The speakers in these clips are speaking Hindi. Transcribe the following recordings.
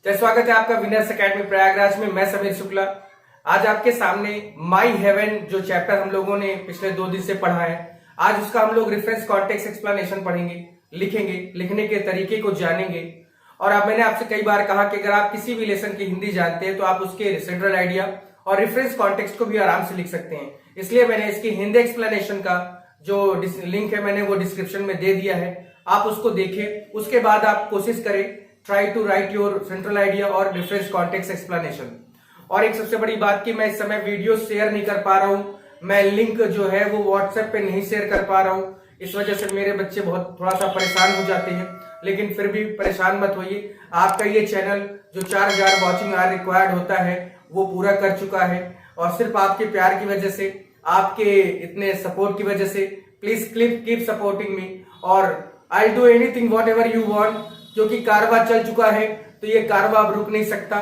तो स्वागत है आपका विनर्स एकेडमी प्रयागराज में। मैं समीर शुक्ला आज आपके सामने माई हेवन जो चैप्टर हम लोगों ने पिछले 2 दिन से पढ़ा है, आज उसका हम लोग रेफरेंस कॉन्टेक्स्ट एक्सप्लेनेशन पढ़ेंगे, लिखेंगे, लिखने के तरीके को जानेंगे। और अब मैंने आपसे कई बार कहा कि अगर आप किसी भी लेसन की हिंदी जानते हैं तो आप उसके सेंट्रल आइडिया और रेफरेंस कॉन्टेक्स्ट को भी आराम से लिख सकते हैं। इसलिए मैंने इसकी हिंदी एक्सप्लेनेशन का जो लिंक है मैंने वो डिस्क्रिप्शन में दे दिया है, आप उसको देखें। उसके बाद आप कोशिश करें, try to write your central idea और रेफरेंस कॉन्टेक्स्ट एक्सप्लेनेशन। और एक सबसे बड़ी बात कि मैं इस समय वीडियो शेयर नहीं कर पा रहा हूं, मैं लिंक जो है वो व्हाट्सएप पे नहीं शेयर कर पा रहा हूं। इस वजह से मेरे बच्चे बहुत थोड़ा सा परेशान हो जाते हैं, लेकिन फिर भी परेशान मत होइए। आपका ये चैनल जो 4000 वॉचिंग आवर रिक्वायर्ड होता है वो पूरा कर चुका है, और सिर्फ आपके प्यार की वजह से, आपके इतने सपोर्ट की वजह से, प्लीज कीप सपोर्टिंग मी और I do anything what ever you want. क्योंकि कारवा चल चुका है तो ये कारवा अब रुक नहीं सकता।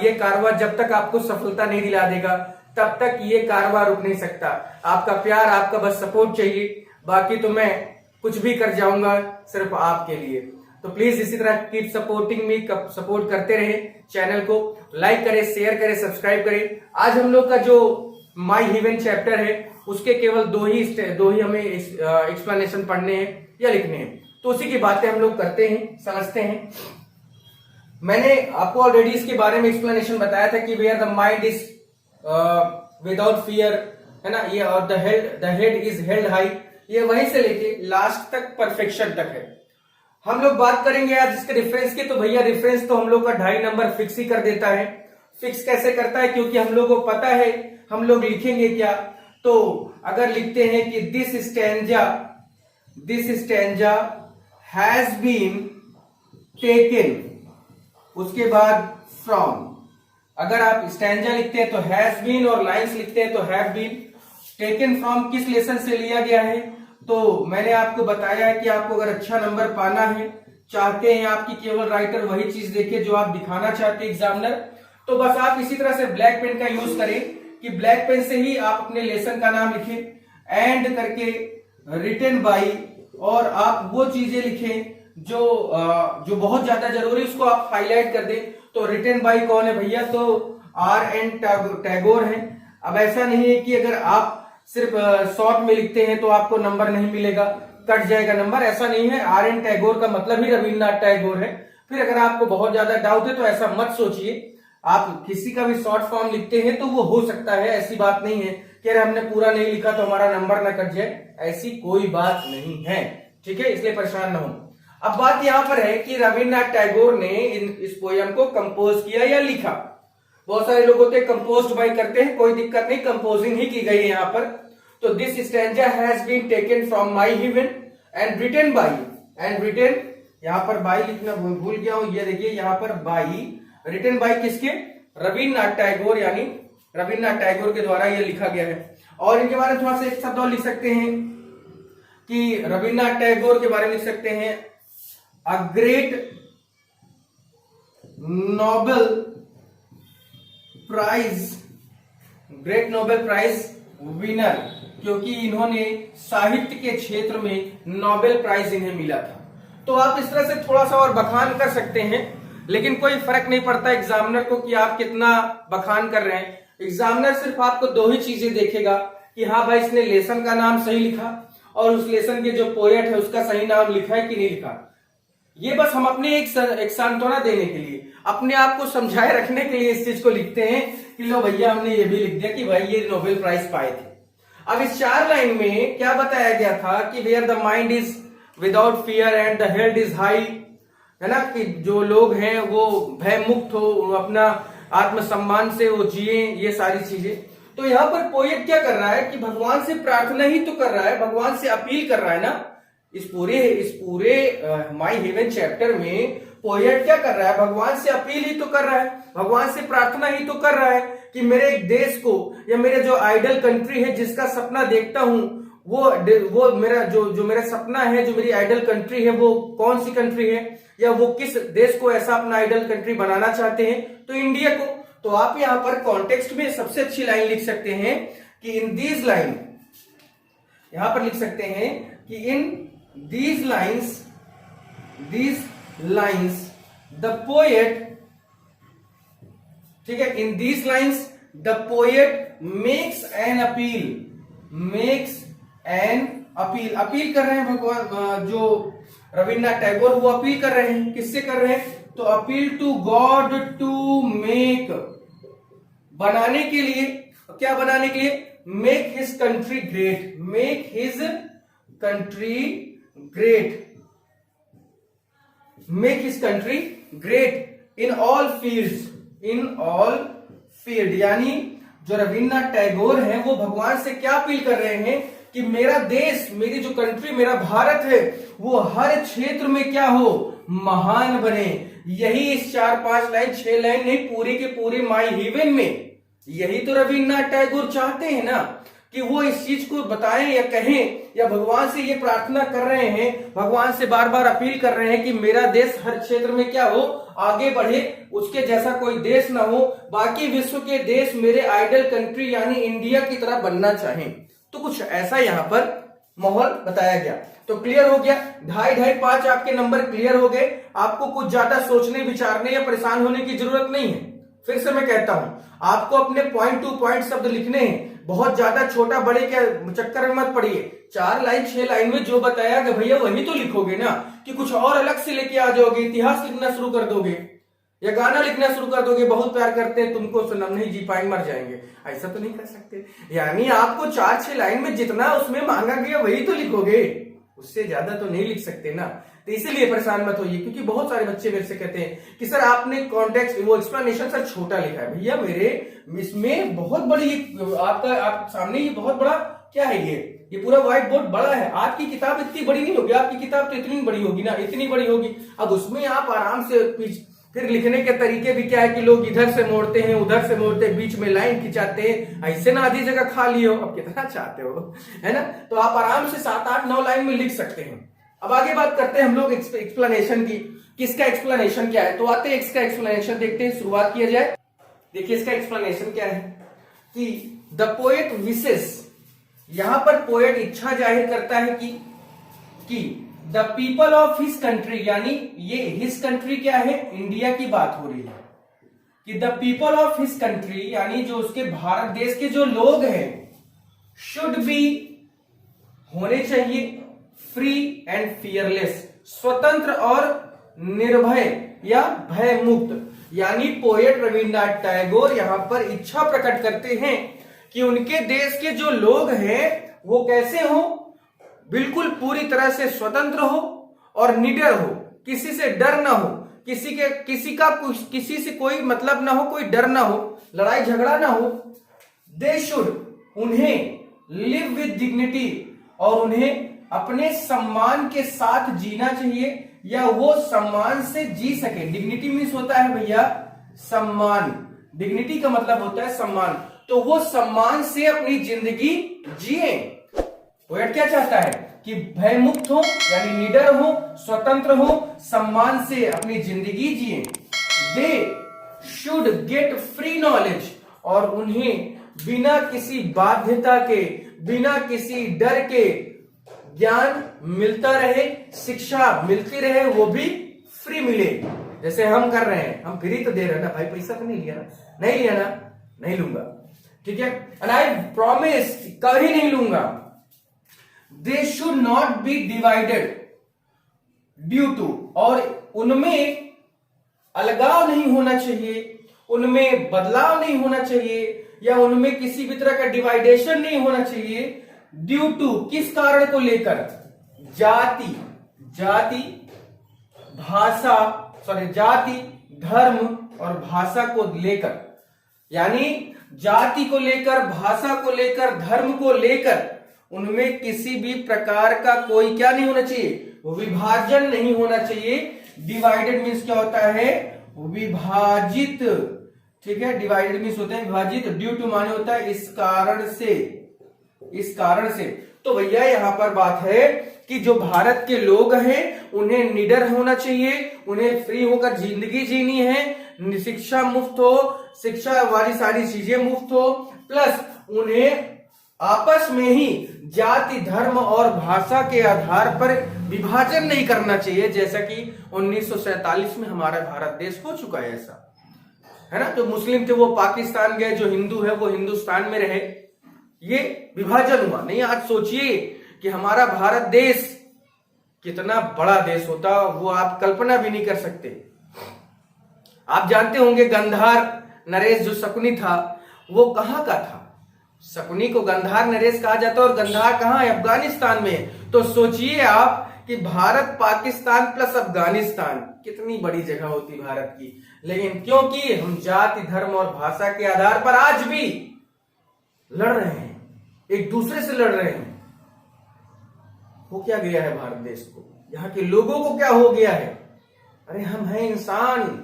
ये कारवा जब तक आपको सफलता नहीं दिला देगा तब तक ये कारवा रुक नहीं सकता। आपका प्यार, आपका बस सपोर्ट चाहिए, बाकी तो मैं कुछ भी कर जाऊंगा सिर्फ आपके लिए। तो प्लीज इसी तरह कीप सपोर्टिंग मी, सपोर्ट करते रहे। चैनल को लाइक करें, शेयर करें, सब्सक्राइब करें। आज हम लोग का जो माई हेवन चैप्टर है उसके केवल दो ही हमें एक्सप्लेनेशन पढ़ने हैं या लिखने हैं, तो उसी की बातें हम लोग करते हैं, समझते हैं। मैंने आपको ऑलरेडी इसके बारे में एक्सप्लेनेशन बताया था कि where the mind is without fear, है ना, ये, और the head is held high, ये वहीं से लेके लास्ट तक परफेक्शन तक है। हम लोग बात करेंगे आज इसके रेफरेंस की। तो भैया रेफरेंस तो हम लोग का 2.5 नंबर फिक्स ही कर देता है। फिक्स कैसे करता है? क्योंकि हम लोग को पता है हम लोग लिखेंगे क्या। तो अगर लिखते हैं कि this stanza has been taken, उसके बाद फ्रॉम। अगर आप स्टैंजा लिखते हैं तो हैज बीन, और लाइंस लिखते हैं तो हैव बीन। टेकन फ्रॉम किस लेसन से लिया गया है? तो मैंने आपको बताया है कि आपको अगर अच्छा नंबर पाना है, चाहते हैं आपकी केवल राइटर वही चीज देखे जो आप दिखाना चाहते हैं एग्जामिनर, तो बस आप इसी तरह से ब्लैक पेन का यूज करें कि ब्लैक पेन से ही आप अपने लेसन का नाम लिखें, एंड करके रिटन बाई, और आप वो चीजें लिखें जो बहुत ज्यादा जरूरी, उसको आप हाईलाइट कर दें। तो रिटन बाई कौन है भैया? तो R.N. टैगोर है। अब ऐसा नहीं है कि अगर आप सिर्फ शॉर्ट में लिखते हैं तो आपको नंबर नहीं मिलेगा, कट जाएगा नंबर, ऐसा नहीं है। R.N. टैगोर का मतलब ही रविन्द्रनाथ टैगोर है। फिर अगर आपको बहुत ज्यादा डाउट है तो ऐसा मत सोचिए, आप किसी का भी शॉर्ट फॉर्म लिखते हैं तो वो हो सकता है, ऐसी बात नहीं है कि अगर हमने पूरा नहीं लिखा तो हमारा नंबर ना कट जाए, ऐसी कोई बात नहीं है, ठीक है, इसलिए परेशान ना हो। अब बात यहां पर है कि रविन्द्रनाथ टैगोर ने इस पोयम को कंपोज किया या लिखा। बहुत सारे लोग होते हैं कंपोज्ड बाय करते हैं, कोई दिक्कत नहीं, कंपोजिंग ही की गई है यहां पर। तो this stanza has been taken from my heaven and written by, and written, यहां पर बाई लिखना भूल गया हूं, ये देखिए यहां पर बाई, रिटन बाई किसके? रविन्द्रनाथ टैगोर, यानी रविन्द्रनाथ टैगोर के द्वारा ये लिखा गया है। और इनके बारे में थोड़ा सा एक शब्द और लिख सकते हैं कि रविन्द्रनाथ टैगोर के बारे में लिख सकते हैं a great Nobel prize winner, क्योंकि इन्होंने साहित्य के क्षेत्र में नोबेल प्राइज इन्हें मिला था। तो आप इस तरह से थोड़ा सा और बखान कर सकते हैं, लेकिन कोई फर्क नहीं पड़ता एग्जामिनर को कि आप कितना बखान कर रहे हैं। एग्जामिनर सिर्फ आपको 2 ही चीजें देखेगा कि हाँ भाई इसने लेसन का नाम सही लिखा और उस लेसन के जो पोएट है उसका सही नाम लिखा है कि नहीं लिखा। ये बस हम अपने एक सांत्वना देने के लिए, अपने आप को समझाए रखने के लिए इस चीज को लिखते हैं कि लो भैया हमने ये भी लिख दिया कि भाई ये नोबेल प्राइज पाए थे। अब इस 4 लाइन में क्या बताया गया था कि where the mind is without fear and the head is high, है ना, कि जो लोग हैं वो भय मुक्त हो, अपना आत्मसम्मान से वो जिए, ये सारी चीजें। तो यहाँ पर पोएट क्या कर रहा है कि भगवान से प्रार्थना ही तो कर रहा है, भगवान से अपील कर रहा है ना। इस पूरे माई हेवन चैप्टर में पोएट क्या कर रहा है? भगवान से अपील ही तो कर रहा है, भगवान से प्रार्थना ही तो कर रहा है कि मेरे देश को, या मेरे जो आइडल कंट्री है जिसका सपना देखता हूं, वो मेरा जो मेरा सपना है, जो मेरी आइडल कंट्री है, वो कौन सी कंट्री है, या वो किस देश को ऐसा अपना आइडल कंट्री बनाना चाहते हैं? तो इंडिया को। तो आप यहां पर कॉन्टेक्स्ट में सबसे अच्छी लाइन लिख सकते हैं कि इन दीज लाइन, यहां पर लिख सकते हैं कि इन these lines द पोएट, ठीक है, in these lines the poet makes an appeal, makes an appeal, appeal कर रहे हैं भगवान, जो रविन्द्रनाथ टैगोर वो अपील कर रहे हैं, किससे कर रहे हैं, तो appeal to God to make, बनाने के लिए, क्या बनाने के लिए, make his country great, make his country great, make his country great in all fields, in all field, यानी जो रविन्द्रनाथ टैगोर हैं वो भगवान से क्या अपील कर रहे हैं कि मेरा देश, मेरी जो कंट्री, मेरा भारत है वो हर क्षेत्र में क्या हो, महान बने। यही इस 4-5 लाइन 6 लाइन नहीं, पूरे के पूरे माई हेवन में यही तो रविन्द्रनाथ टैगोर चाहते हैं ना, कि वो इस चीज को बताएं या कहें, या भगवान से ये प्रार्थना कर रहे हैं, भगवान से बार बार अपील कर रहे हैं कि मेरा देश हर क्षेत्र में क्या हो, आगे बढ़े, उसके जैसा कोई देश ना हो, बाकी विश्व के देश मेरे आइडल कंट्री यानी इंडिया की तरह बनना चाहें। तो कुछ ऐसा यहाँ पर माहौल बताया गया। तो क्लियर हो गया, 2.5 आपके नंबर क्लियर हो गए। आपको कुछ ज्यादा सोचने विचारने या परेशान होने की जरूरत नहीं है। फिर से मैं कहता हूं, आपको अपने पॉइंट टू पॉइंट शब्द लिखने हैं, बहुत ज्यादा छोटा बड़े क्या चक्कर में मत पड़िए। 4 लाइन 6 लाइन में जो बताया कि भैया वही तो लिखोगे ना, कि कुछ और अलग से लेके आ जाओगे, इतिहास लिखना शुरू कर दोगे या गाना लिखना शुरू कर दोगे, बहुत प्यार करते हैं तुमको सनम नहीं जी पाएंगे मर जाएंगे, ऐसा तो नहीं कर सकते। यानी आपको 4-6 लाइन में जितना उसमें मांगा गया वही तो लिखोगे, उससे ज्यादा तो नहीं लिख सकते ना। तो इसीलिए परेशान मत होइए, क्योंकि बहुत सारे बच्चे मेरे से कहते हैं कि सर आपने कॉन्टेक्स्ट वो एक्सप्लेनेशन सर छोटा लिखा है। भैया मेरे इसमें बहुत बड़ी, आपका आप सामने ये बहुत बड़ा क्या है, ये पूरा व्हाइट बोर्ड बड़ा है। आपकी किताब इतनी बड़ी नहीं होगी, आपकी किताब तो इतनी बड़ी होगी ना, इतनी बड़ी होगी। अब उसमें आप आराम से फिर लिखने के तरीके भी क्या है कि लोग इधर से मोड़ते हैं, उधर से मोड़ते हैं, बीच में लाइन खिंचाते हैं, ऐसे ना आधी जगह खा लियो, अब कितना चाहते हो, है ना। तो आप आराम से 7-8-9 लाइन में लिख सकते हैं। अब आगे बात करते हैं हम लोग एक्सप्लेनेशन की, किसका एक्सप्लेनेशन क्या है। तो आते हैं इसका एक्सप्लेनेशन देखते हैं, शुरुआत किया जाए। देखिए इसका एक्सप्लेनेशन क्या है कि द पोएट विशेस, यहां पर पोएट इच्छा जाहिर करता है कि the people of his country, यानी ये हिज कंट्री क्या है, इंडिया की बात हो रही है, कि the people of his country यानी जो उसके भारत देश के जो लोग हैं, शुड बी होने चाहिए, फ्री एंड फियरलेस, स्वतंत्र और निर्भय या भय मुक्त। यानी पोएट रविन्द्रनाथ टैगोर यहां पर इच्छा प्रकट करते हैं कि उनके देश के जो लोग हैं वो कैसे हो, बिल्कुल पूरी तरह से स्वतंत्र हो और निडर हो, किसी से डर ना हो, किसी से कोई मतलब ना हो, कोई डर ना हो, लड़ाई झगड़ा ना हो। दे शुड, उन्हें लिव विद डिग्निटी, और उन्हें अपने सम्मान के साथ जीना चाहिए, या वो सम्मान से जी सके। डिग्निटी मीन्स होता है भैया सम्मान, डिग्निटी का मतलब होता है सम्मान, तो वो सम्मान से अपनी जिंदगी जिए। पोएट क्या चाहता है कि भय मुक्त हो, यानी निडर हो, स्वतंत्र हो, सम्मान से अपनी जिंदगी जिए। They should get free knowledge, और उन्हें बिना किसी बाध्यता के, बिना किसी डर के ज्ञान मिलता रहे, शिक्षा मिलती रहे, वो भी फ्री मिले, जैसे हम कर रहे हैं। हम फ्री तो दे रहे हैं ना भाई, पैसा तो नहीं लिया ना, नहीं लिया ना, नहीं लूंगा, ठीक है। एंड आई प्रॉमिस, कभी नहीं लूंगा। They should not be divided due to, और उनमें अलगाव नहीं होना चाहिए, उनमें बदलाव नहीं होना चाहिए, या उनमें किसी भी तरह का डिवाइडेशन नहीं होना चाहिए। ड्यू टू, किस कारण को लेकर, जाति भाषा, जाति, धर्म और भाषा को लेकर, यानी जाति को लेकर, भाषा को लेकर, धर्म को लेकर उनमें किसी भी प्रकार का कोई क्या नहीं होना चाहिए, विभाजन नहीं होना चाहिए। डिवाइडेड मीन्स क्या होता है, विभाजित, ठीक है। डिवाइडेड मीन्स होता है विभाजित, ड्यू टू माने होता है इस कारण से, इस कारण से। तो भैया यहां पर बात है कि जो भारत के लोग हैं उन्हें निडर होना चाहिए, उन्हें फ्री होकर जिंदगी जीनी है, शिक्षा मुफ्त हो, शिक्षा वाली सारी चीजें मुफ्त हो, प्लस उन्हें आपस में ही जाति, धर्म और भाषा के आधार पर विभाजन नहीं करना चाहिए, जैसा कि 1947 में हमारा भारत देश हो चुका है। ऐसा है ना, जो मुस्लिम थे वो पाकिस्तान गए, जो हिंदू है वो हिंदुस्तान में रहे, ये विभाजन हुआ नहीं। आज सोचिए कि हमारा भारत देश कितना बड़ा देश होता, वो आप कल्पना भी नहीं कर सकते। आप जानते होंगे गंधार नरेश जो शकुनी था वो कहां का था? शकुनी को गंधार नरेश कहा जाता है, और गंधार कहां है? अफगानिस्तान में। तो सोचिए आप कि भारत, पाकिस्तान प्लस अफगानिस्तान, कितनी बड़ी जगह होती भारत की। लेकिन क्योंकि हम जाति, धर्म और भाषा के आधार पर आज भी लड़ रहे हैं, एक दूसरे से लड़ रहे हैं। हो क्या गया है भारत देश को? यहाँ के लोगों को क्या हो गया है? अरे हम हैं इंसान,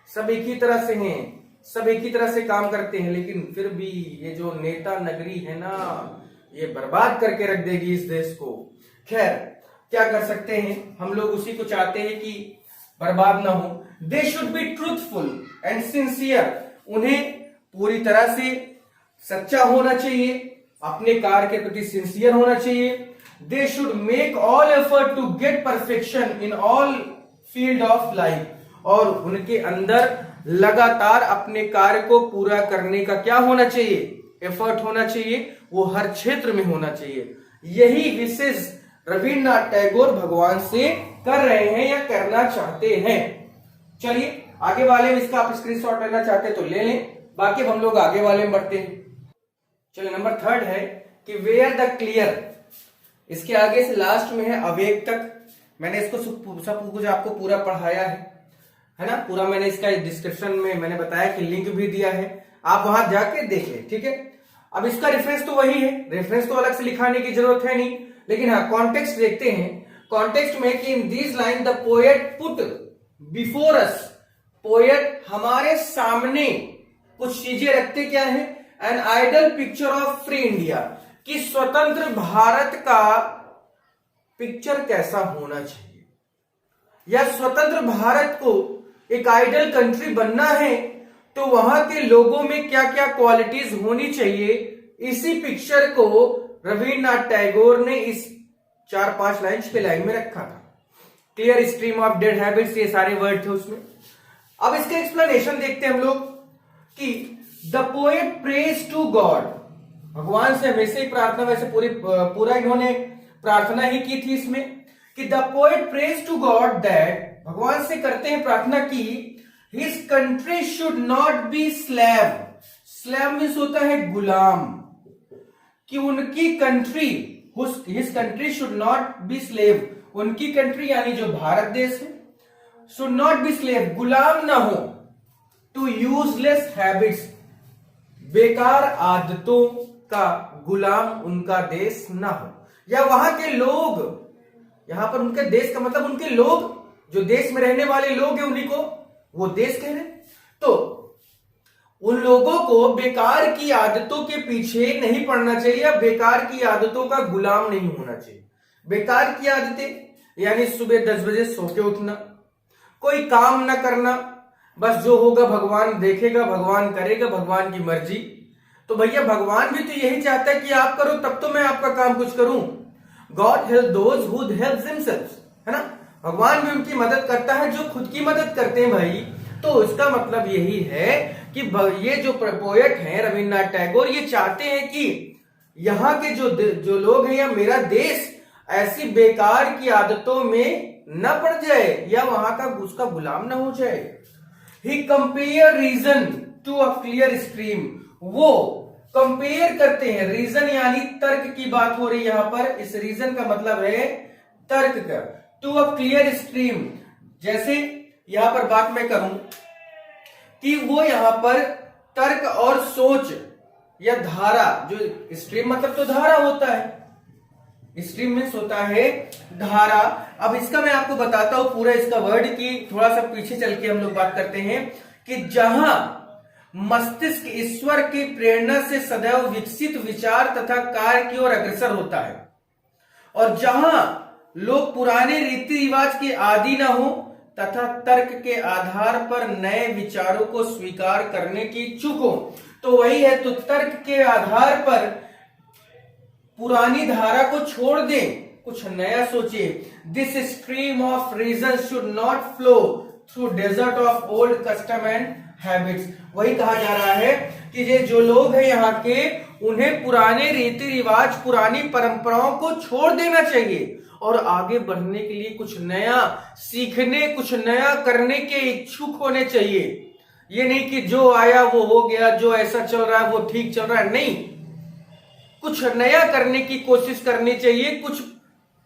सब एक ही तरह से हैं, सब एक ही तरह से काम करते हैं, लेकिन फिर भी ये जो नेता नगरी है ना, ये बर्बाद करके रख देगी इस देश को। खैर, क्या कर सकते हैं, हम लोग उसी को चाहते हैं कि बर्बाद ना हो। They should be truthful and sincere, उन्हें पूरी तरह से सच्चा होना चाहिए, अपने कार्य के प्रति सिंसियर होना चाहिए। They should make all effort to get perfection in all field of life, और उनके अंदर लगातार अपने कार्य को पूरा करने का क्या होना चाहिए? एफर्ट होना चाहिए, वो हर क्षेत्र में होना चाहिए। यही विशेष रविन्द्रनाथ टैगोर भगवान से कर रहे हैं या करना चाहते हैं। चलिए आगे वाले में इसका आप स्क्रीनशॉट लेना चाहते हैं तो ले लें, बाकी हम लोग आगे वाले में बढ़ते हैं। चलिए नंबर 3 है कि वेयर द क्लियर, इसके आगे से लास्ट में है अवेक तक। मैंने इसको सब कुछ आपको पूरा पढ़ाया है ना, पूरा मैंने इसका डिस्क्रिप्शन में मैंने बताया कि लिंक भी दिया है, आप वहां जाके देख लें, ठीक है। अब इसका रेफरेंस तो वही है, रेफरेंस तो अलग से लिखाने की जरूरत है नहीं, लेकिन हाँ कॉन्टेक्स्ट देखते हैं। कॉन्टेक्स्ट में कि in this line the poet put before us, poet हमारे सामने कुछ चीजें रखते क्या है? An ideal picture of free India, कि स्वतंत्र भारत का पिक्चर कैसा होना चाहिए, या स्वतंत्र भारत को एक आइडल कंट्री बनना है तो वहां के लोगों में क्या क्या क्वालिटीज होनी चाहिए। इसी पिक्चर को रविन्द्रनाथ टैगोर ने इस 4-5 लाइन्स के लाइन में रखा था। Clear stream of dead habits, ये सारे वर्ड थे उसमें। अब इसका एक्सप्लेनेशन देखते हैं हम लोग कि the poet prays to God, भगवान से हमेशा ही प्रार्थना, वैसे पूरा इन्होंने प्रार्थना ही की थी इसमें, कि the poet prays to God that, भगवान से करते हैं प्रार्थना की his country should not be slave, slave means होता है गुलाम, कि उनकी country, his country should not be slave, उनकी कंट्री यानी जो भारत देश है, शुड नॉट बी स्लेव, गुलाम ना हो, टू यूजलेस हैबिट्स, बेकार आदतों का गुलाम उनका देश ना हो, या वहां के लोग, यहां पर उनके देश का मतलब उनके लोग, जो देश में रहने वाले लोग हैं उन्हीं को वो देश कह रहे हैं। तो उन लोगों को बेकार की आदतों के पीछे नहीं पड़ना चाहिए, या बेकार की आदतों का गुलाम नहीं होना चाहिए। बेकार की आदतें यानी सुबह 10 बजे सो के उठना, कोई काम ना करना, बस जो होगा भगवान देखेगा, भगवान करेगा, भगवान की मर्जी। तो भैया भगवान भी तो यही चाहता है कि आप करो तब तो मैं आपका काम कुछ करूं। God help those who help themselves, है ना, भगवान भी उनकी मदद करता है जो खुद की मदद करते हैं भाई। तो इसका मतलब यही है कि ये जो पोएट हैं रविन्द्रनाथ टैगोर, ये चाहते हैं कि यहाँ के जो लोग हैं या मेरा देश ऐसी बेकार की आदतों में न पड़ जाए, या वहां का उसका गुलाम न हो जाए। He compare reason to a clear stream, वो कंपेयर करते हैं, रीजन यानी तर्क की बात हो रही है यहां पर, इस रीजन का मतलब है तर्क का, टू अ क्लियर स्ट्रीम। जैसे यहां पर बात मैं करूं कि वो यहां पर तर्क और सोच या धारा, जो स्ट्रीम मतलब तो धारा होता है, स्ट्रीम मीन्स होता है धारा। अब इसका मैं आपको बताता हूं पूरा इसका वर्ड की, थोड़ा सा पीछे चल के हम लोग बात करते हैं कि जहां मस्तिष्क ईश्वर की प्रेरणा से सदैव विकसित विचार तथा कार्य की ओर अग्रसर होता है, और जहां लोग पुराने रीति रिवाज के आदी न हो तथा तर्क के आधार पर नए विचारों को स्वीकार करने की इच्छुक हो। तो वही है, तो तर्क के आधार पर पुरानी धारा को छोड़ दें, कुछ नया सोचिए। This stream of reason should not flow through desert of old custom and habits. वही कहा जा रहा है कि ये जो लोग हैं यहाँ के, उन्हें पुराने रीति रिवाज, पुरानी परंपराओं को छोड़ देना चाहिए और आगे बढ़ने के लिए कुछ नया सीखने, कुछ नया करने के इच्छुक होने चाहिए। ये नहीं कि जो आया वो हो गया, जो ऐसा चल रहा है वो ठीक चल रहा है, नहीं, कुछ नया करने की कोशिश करनी चाहिए, कुछ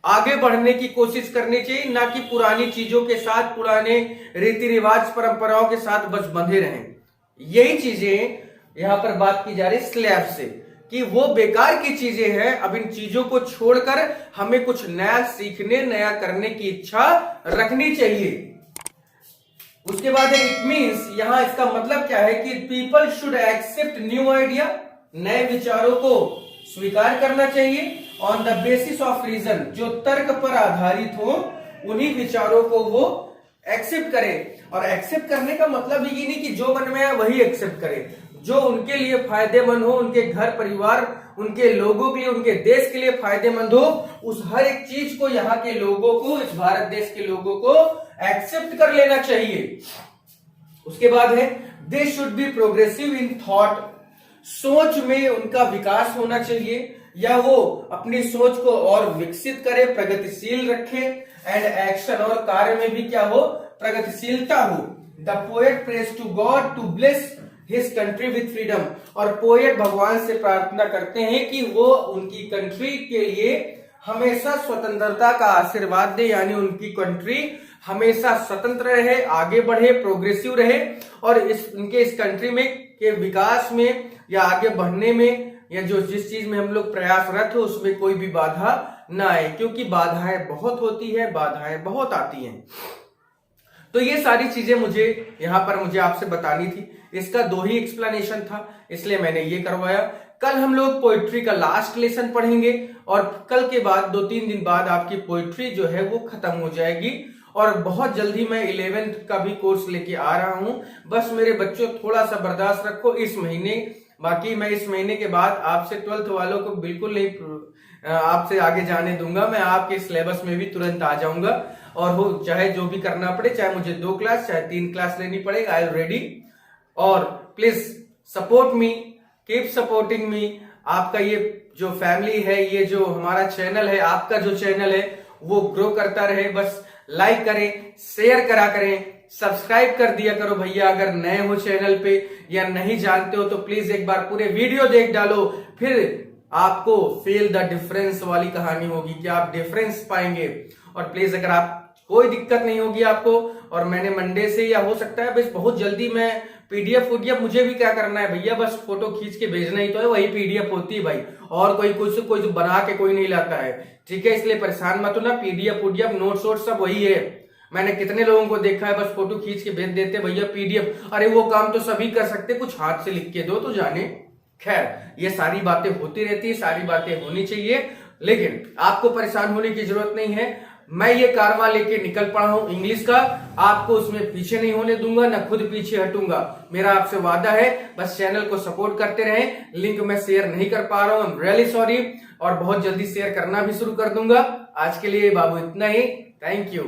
आगे बढ़ने की कोशिश करनी चाहिए, ना कि पुरानी चीजों के साथ, पुराने रीति रिवाज, परंपराओं के साथ बस बंधे रहें। यही चीजें यहां पर बात की जा रही स्लैब से कि वो बेकार की चीजें हैं। अब इन चीजों को छोड़कर हमें कुछ नया सीखने, नया करने की इच्छा रखनी चाहिए। उसके बाद इट मीन्स, यहां इसका मतलब क्या है कि people should accept new idea, नए विचारों को स्वीकार करना चाहिए on the basis of reason, जो तर्क पर आधारित हो, उन्हीं विचारों को वो एक्सेप्ट करे। और एक्सेप्ट करने का मतलब ये नहीं कि जो मन में आए वही एक्सेप्ट करे, जो उनके लिए फायदेमंद हो, उनके घर परिवार, उनके लोगों के लिए, उनके देश के लिए फायदेमंद हो, उस हर एक चीज को यहाँ के लोगों को, इस भारत देश के लोगों को एक्सेप्ट कर लेना चाहिए। उसके बाद है they should be progressive in thought, सोच में उनका विकास होना चाहिए, या वो अपनी सोच को और विकसित करे, प्रगतिशील रखे, एंड एक्शन, और कार्य में भी क्या हो, प्रगतिशीलता हो। The poet prays to God to bless his country with freedom, और पोएट भगवान से प्रार्थना करते हैं कि वो उनकी कंट्री के लिए हमेशा स्वतंत्रता का आशीर्वाद दे, यानी उनकी कंट्री हमेशा स्वतंत्र रहे, आगे बढ़े, प्रोग्रेसिव रहे, और इस कंट्री में के विकास में या आगे बढ़ने में, या जो जिस चीज में हम लोग प्रयासरत हो, उसमें कोई भी बाधा ना आए, क्योंकि बाधाएं बहुत होती है, बाधाएं बहुत आती हैं। तो ये सारी चीजें मुझे यहाँ पर मुझे आपसे बतानी थी। इसका 2 ही एक्सप्लेनेशन था, इसलिए मैंने ये करवाया। कल हम लोग पोइट्री का लास्ट लेसन पढ़ेंगे, और कल के बाद 2-3 दिन बाद आपकी पोइट्री जो है वो खत्म हो जाएगी, और बहुत जल्दी मैं 11th का भी कोर्स लेके आ रहा हूं। बस मेरे बच्चों थोड़ा सा बर्दाश्त रखो इस महीने, बाकी मैं इस महीने के बाद आपसे 12th वालों को बिल्कुल नहीं आपसे आगे जाने दूंगा। मैं आपके सिलेबस में भी तुरंत आ जाऊंगा, और हो चाहे जो भी करना पड़े, चाहे मुझे 2 क्लास चाहे 3 क्लास लेनी पड़े, आई एम रेडी। और please support me, keep supporting me. आपका ये जो फैमिली है, ये जो हमारा चैनल है, आपका जो चैनल है वो ग्रो करता रहे। बस लाइक करें, शेयर करा करें, सब्सक्राइब कर दिया करो भैया। अगर नए हो चैनल पे या नहीं जानते हो तो प्लीज एक बार पूरे वीडियो देख डालो, फिर आपको फील द डिफरेंस वाली कहानी होगी कि आप डिफरेंस पाएंगे। और प्लीज अगर आप कोई दिक्कत नहीं होगी आपको, और मैंने मंडे से, या हो सकता है बस बहुत जल्दी मैं पीडीएफ मुझे भी क्या करना है भैया, बस फोटो खींच के भेजना ही तो है, वही पीडीएफ होती है भाई, और कोई कुछ बना के कोई नहीं लाता है, ठीक है। इसलिए परेशान मत होना, पीडीएफ नोट्स वोट्स सब वही है। मैंने कितने लोगों को देखा है, बस फोटो खींच के भेज देते भैया पीडीएफ। अरे वो काम तो सभी कर सकते, कुछ हाथ से लिख के दो तो जाने। खैर, ये सारी बातें होती रहती है, सारी बातें होनी चाहिए, लेकिन आपको परेशान होने की जरूरत नहीं है। मैं ये कारवां लेके निकल पड़ा हूं इंग्लिश का, आपको उसमें पीछे नहीं होने दूंगा, ना खुद पीछे हटूंगा। मेरा आपसे वादा है, बस चैनल को सपोर्ट करते रहें। लिंक मैं शेयर नहीं कर पा रहा हूं, रियली सॉरी, और बहुत जल्दी शेयर करना भी शुरू कर दूंगा। आज के लिए बाबू इतना ही, थैंक यू।